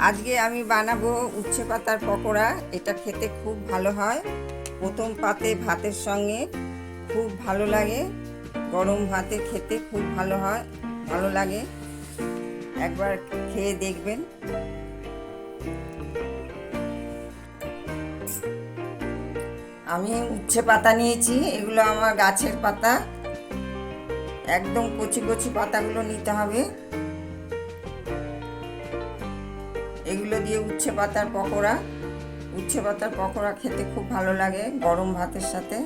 আজকে আমি বানাবো উচ্ছে পাতার পকোড়া। এটা খেতে খুব ভালো হয়। প্রথম পাতে ভাতের সঙ্গে খুব ভালো লাগে, গরম ভাতে খেতে খুব ভালো লাগে। একবার খেয়ে দেখবেন। আমি উচ্ছে পাতা নিয়েছি, এগুলো আমার গাছের পাতা। একদম কচি কচি পাতাগুলো নিতে হবে। এগুলো দিয়ে উচ্ছে পাতার পকোড়া খেতে খুব ভালো লাগে গরম ভাতের সাথে।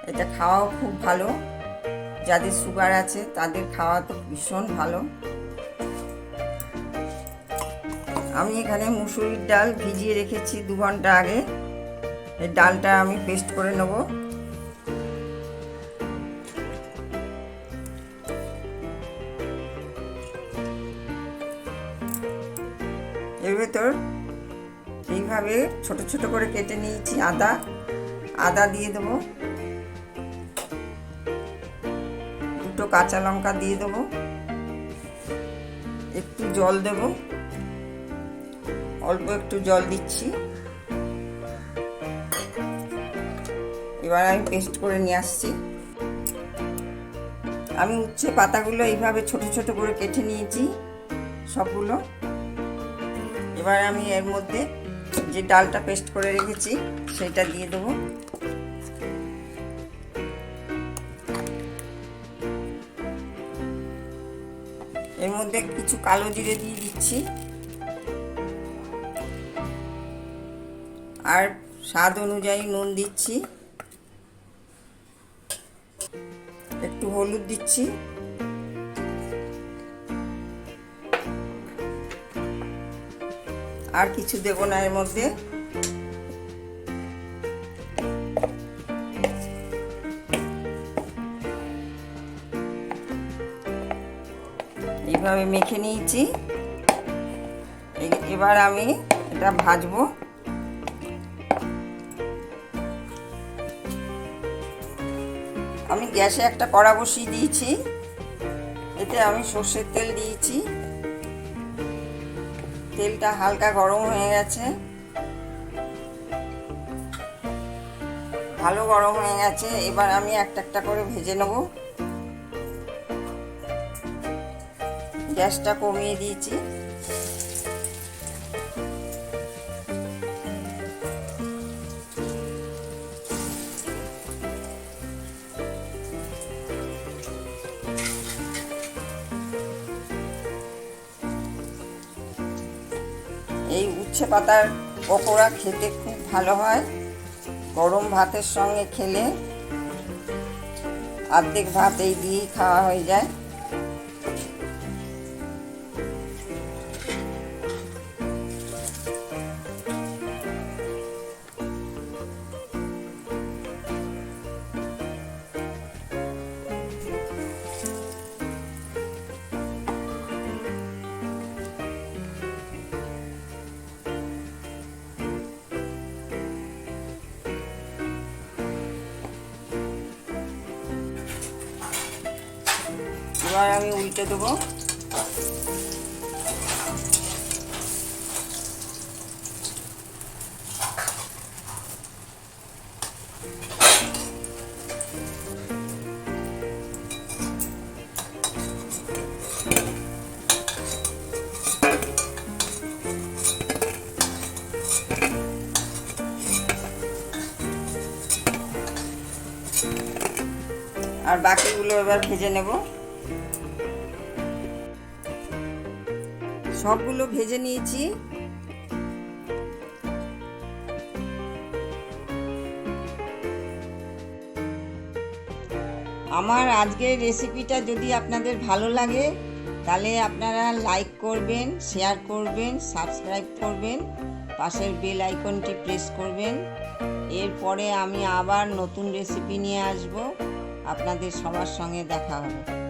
এটা খাওয়াও খুব ভালো, যাদের সুগার আছে তাদের খাওয়া তো ভীষণ ভালো। আমি এখানে মুসুরির ডাল ভিজিয়ে রেখেছি 2 ঘন্টা আগে। এই ডালটা আমি পেস্ট করে নেব। এর ভেতর এইভাবে ছোট ছোট করে কেটে নিয়েছি আদা দিয়ে দেবো, 2 কাঁচা লঙ্কা দিয়ে দেবো, একটু জল দেব, অল্প একটু জল দিচ্ছি। এবার আমি পেস্ট করে নিয়ে আসছি। আমি উচ্ছে পাতাগুলো এইভাবে ছোট ছোট করে কেটে নিয়েছি সবগুলো। এবার আমি এর মধ্যে যে ডালটা পেস্ট করে রেখেছি সেটা দিয়ে দেবো। এর মধ্যে কিছু কালো জিরে দিয়ে দিচ্ছি, আর স্বাদ অনুযায়ী নুন দিচ্ছি, একটু হলুদ দিচ্ছি, আর কিছু দেব না এর মধ্যে। এইভাবে মেখে নিয়েছি। এবার আমি এটা ভাজবো। আমি গ্যাসে একটা কড়া বসিয়ে দিয়েছি, এতে আমি সর্ষের তেল দিয়েছি। তেলটা হালকা গরম হয়ে গেছে, ভালো গরম হয়ে গেছে। এবার আমি একটা একটা করে ভেজে নেব। গ্যাসটা কমিয়ে দিয়েছি। এই উচ্ছে পাতার পকোড়া খেতে খুব ভালো হয়। গরম ভাতের সঙ্গে খেলে অর্ধেক ভাত এই দিয়েই খাওয়া হয়ে যায়। এবার আমি উল্টে দেবো। আর বাকিগুলো এবার ভেজে নেব। সবগুলো ভেজে নিয়েছি। আমার আজকের রেসিপিটা যদি আপনাদের ভালো লাগে তাহলে আপনারা লাইক করবেন, শেয়ার করবেন, সাবস্ক্রাইব করবেন, পাশের বেল আইকনটি প্রেস করবেন। এরপরে আমি আবার নতুন রেসিপি নিয়ে আসব, আপনাদের সবার সঙ্গে দেখা হবে।